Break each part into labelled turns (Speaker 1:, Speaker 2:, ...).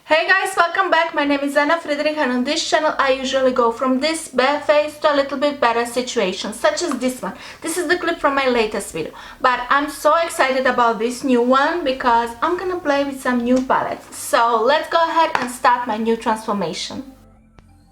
Speaker 1: Hey guys, welcome back. My name is Ena Friedrich and on this channel I usually go from this bare face to a little bit better situation, such as this one. This is the clip from my latest video, but I'm so excited about this new one because I'm gonna play with some new palettes. So let's go ahead and start my new transformation.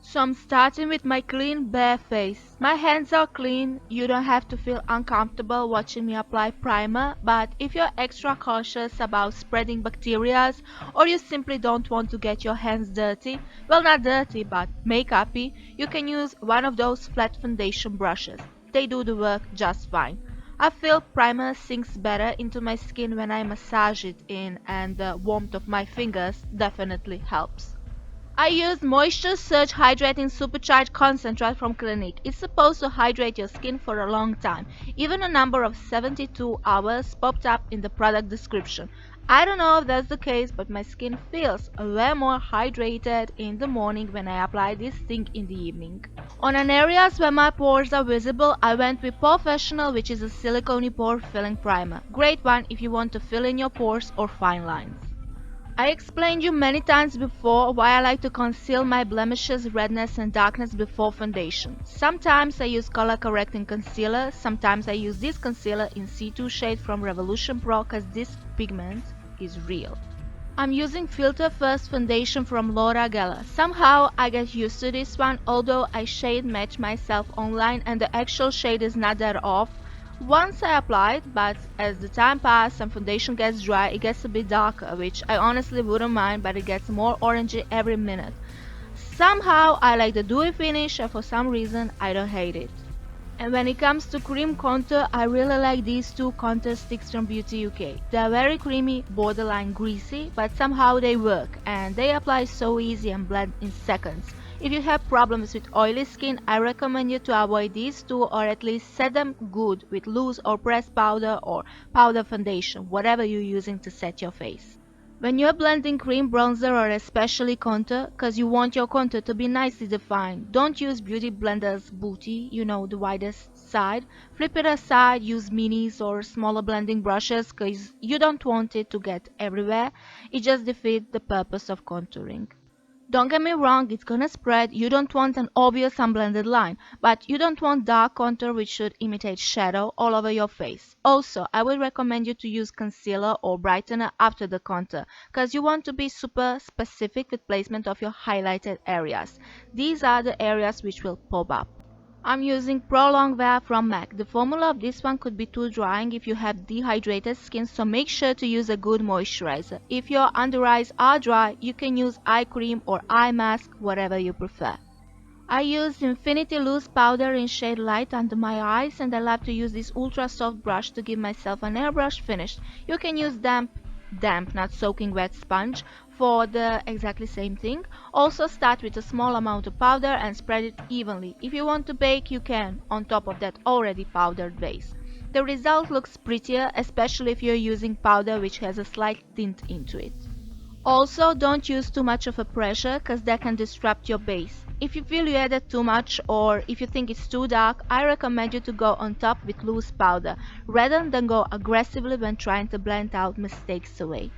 Speaker 1: So I'm starting with my clean bare face. My hands are clean, you don't have to feel uncomfortable watching me apply primer, but if you're extra cautious about spreading bacteria or you simply don't want to get your hands dirty, well, not dirty but makeupy, you can use one of those flat foundation brushes. They do the work just fine. I feel primer sinks better into my skin when I massage it in, and the warmth of my fingers definitely helps. I used Moisture Surge Hydrating Supercharged Concentrate from Clinique. It's supposed to hydrate your skin for a long time. Even a number of 72 hours popped up in the product description. I don't know if that's the case, but my skin feels way more hydrated in the morning when I apply this thing in the evening. On an areas where my pores are visible, I went with Porefessional, which is a silicone pore filling primer. Great one if you want to fill in your pores or fine lines. I explained you many times before why I like to conceal my blemishes, redness and darkness before foundation. Sometimes I use color correcting concealer, sometimes I use this concealer in C2 shade from Revolution Pro cause this pigment is real. I'm using Filter First foundation from Laura Geller. Somehow I get used to this one, although I shade match myself online and the actual shade is not that off. Once I apply it, but as the time passes and foundation gets dry, it gets a bit darker, which I honestly wouldn't mind, but it gets more orangey every minute. Somehow I like the dewy finish and for some reason I don't hate it. And when it comes to cream contour, I really like these two contour sticks from Beauty UK. They are very creamy, borderline greasy, but somehow they work and they apply so easy and blend in seconds. If you have problems with oily skin, I recommend you to avoid these two or at least set them good with loose or pressed powder or powder foundation, whatever you're using to set your face. When you're blending cream, bronzer or especially contour, cause you want your contour to be nicely defined, don't use Beauty Blender's booty, you know, the widest side. Flip it aside, use minis or smaller blending brushes cause you don't want it to get everywhere. It just defeats the purpose of contouring. Don't get me wrong, it's gonna spread. You don't want an obvious unblended line, but you don't want dark contour which should imitate shadow all over your face. Also, I would recommend you to use concealer or brightener after the contour, cause you want to be super specific with placement of your highlighted areas. These are the areas which will pop up. I'm using Pro Longwear from MAC. The formula of this one could be too drying if you have dehydrated skin, so make sure to use a good moisturizer. If your under eyes are dry, you can use eye cream or eye mask, whatever you prefer. I used Infinity Loose Powder in shade Light under my eyes, and I love to use this ultra soft brush to give myself an airbrush finish. You can use damp, not soaking wet sponge for the exactly same thing. Also start with a small amount of powder and spread it evenly. If you want to bake, you can, on top of that already powdered base. The result looks prettier, especially if you're using powder which has a slight tint into it. Also, don't use too much of a pressure cause that can disrupt your base. If you feel you added too much or if you think it's too dark, I recommend you to go on top with loose powder rather than go aggressively when trying to blend out mistakes away.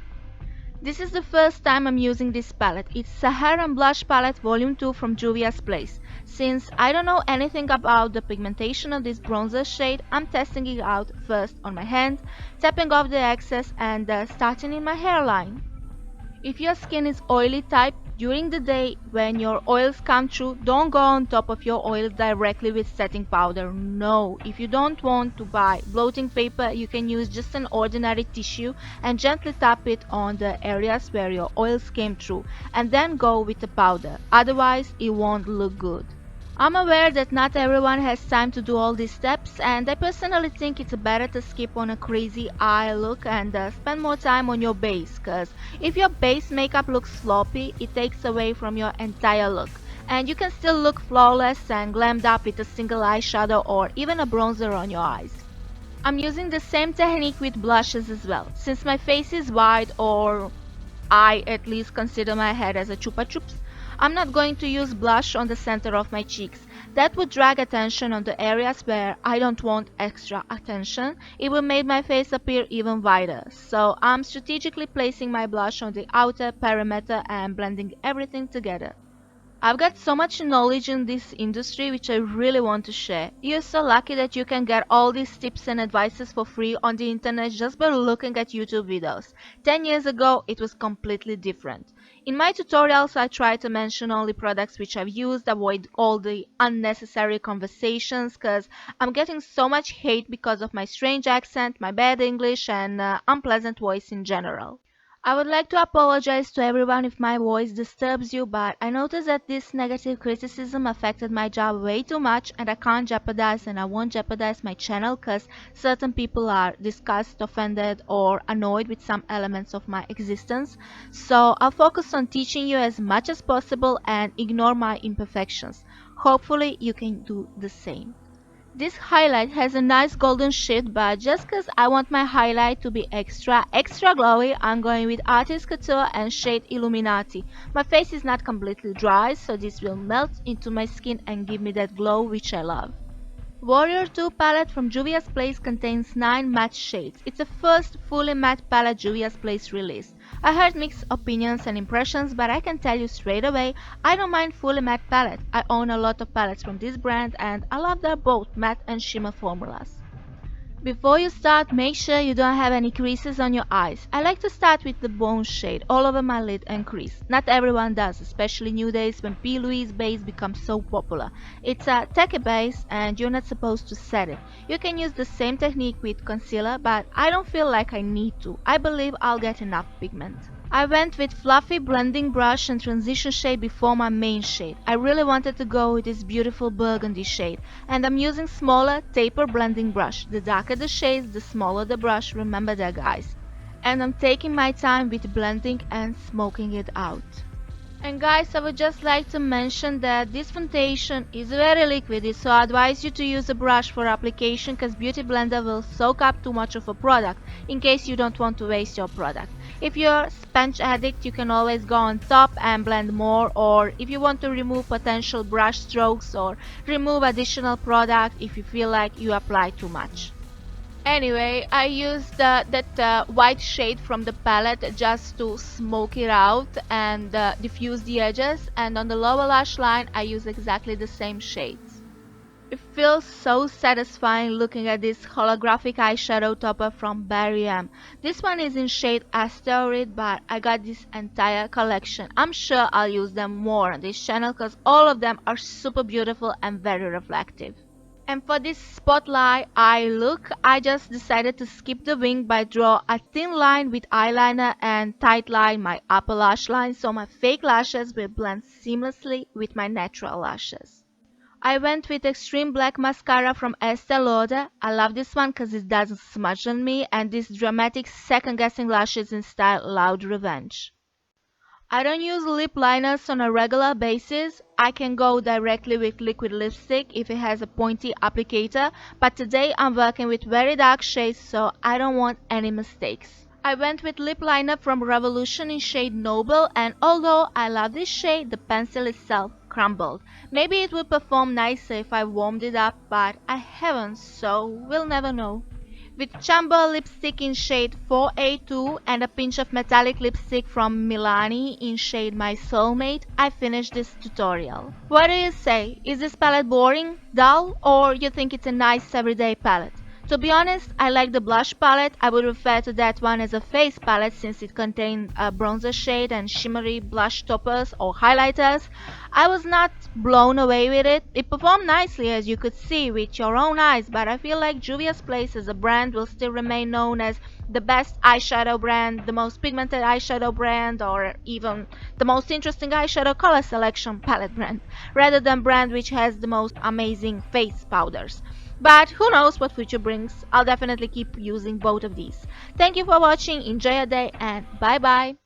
Speaker 1: This is the first time I'm using this palette. It's Saharan Blush Palette Volume 2 from Juvia's Place. Since I don't know anything about the pigmentation of this bronzer shade, I'm testing it out first on my hand, tapping off the excess and starting in my hairline. If your skin is oily type, during the day when your oils come through, don't go on top of your oils directly with setting powder. No, if you don't want to buy blotting paper, you can use just an ordinary tissue and gently tap it on the areas where your oils came through and then go with the powder. Otherwise, it won't look good. I'm aware that not everyone has time to do all these steps, and I personally think it's better to skip on a crazy eye look and spend more time on your base, cause if your base makeup looks sloppy, it takes away from your entire look, and you can still look flawless and glammed up with a single eyeshadow or even a bronzer on your eyes. I'm using the same technique with blushes as well. Since my face is wide, or I at least consider my head as a chupa chups, I'm not going to use blush on the center of my cheeks. That would drag attention on the areas where I don't want extra attention. It will make my face appear even wider. So I'm strategically placing my blush on the outer perimeter and blending everything together. I've got so much knowledge in this industry which I really want to share. You're so lucky that you can get all these tips and advices for free on the internet just by looking at YouTube videos. 10 years ago, it was completely different. In my tutorials, I try to mention only products which I've used, avoid all the unnecessary conversations because I'm getting so much hate because of my strange accent, my bad English, and unpleasant voice in general. I would like to apologize to everyone if my voice disturbs you, but I noticed that this negative criticism affected my job way too much and I can't jeopardize and I won't jeopardize my channel because certain people are disgusted, offended or annoyed with some elements of my existence. So I'll focus on teaching you as much as possible and ignore my imperfections. Hopefully you can do the same. This highlight has a nice golden shade, but just cause I want my highlight to be extra glowy, I'm going with Artist Couture and shade Illuminati. My face is not completely dry, so this will melt into my skin and give me that glow which I love. Warrior 2 palette from Juvia's Place contains 9 matte shades. It's the first fully matte palette Juvia's Place released. I heard mixed opinions and impressions, but I can tell you straight away, I don't mind fully matte palette. I own a lot of palettes from this brand and I love their both matte and shimmer formulas. Before you start, make sure you don't have any creases on your eyes. I like to start with the bone shade all over my lid and crease. Not everyone does, especially nowadays when P. Louise base becomes so popular. It's a tacky base and you're not supposed to set it. You can use the same technique with concealer, but I don't feel like I need to. I believe I'll get enough pigment. I went with fluffy blending brush and transition shade before my main shade. I really wanted to go with this beautiful burgundy shade and I'm using smaller taper blending brush. The darker the shades, the smaller the brush, remember that guys. And I'm taking my time with blending and smoking it out. And guys, I would just like to mention that this foundation is very liquidy, so I advise you to use a brush for application because Beauty Blender will soak up too much of a product in case you don't want to waste your product. If you're sponge addict, you can always go on top and blend more, or if you want to remove potential brush strokes or remove additional product if you feel like you apply too much. Anyway, I used that white shade from the palette just to smoke it out and diffuse the edges, and on the lower lash line I use exactly the same shades. It feels so satisfying looking at this holographic eyeshadow topper from Barry M. This one is in shade Asteroid, but I got this entire collection. I'm sure I'll use them more on this channel because all of them are super beautiful and very reflective. And for this spotlight eye look, I just decided to skip the wing by draw a thin line with eyeliner and tight line my upper lash line so my fake lashes will blend seamlessly with my natural lashes. I went with Extreme Black Mascara from Estee Lauder. I love this one because it doesn't smudge on me and these dramatic second guessing lashes in style Loud Revenge. I don't use lip liners on a regular basis. I can go directly with liquid lipstick if it has a pointy applicator, but today I'm working with very dark shades so I don't want any mistakes. I went with lip liner from Revolution in shade Noble, and although I love this shade, the pencil itself crumbled. Maybe it would perform nicer if I warmed it up, but I haven't, so we'll never know. With Chamber lipstick in shade 4A2 and a pinch of metallic lipstick from Milani in shade My Soulmate, I finished this tutorial. What do you say? Is this palette boring, dull, or you think it's a nice everyday palette? To be honest, I like the blush palette. I would refer to that one as a face palette since it contained a bronzer shade and shimmery blush toppers or highlighters. I was not blown away with it. It performed nicely as you could see with your own eyes, but I feel like Juvia's Place as a brand will still remain known as the best eyeshadow brand, the most pigmented eyeshadow brand, or even the most interesting eyeshadow color selection palette brand, rather than brand which has the most amazing face powders. But who knows what future brings. I'll definitely keep using both of these. Thank you for watching, enjoy your day, and bye bye.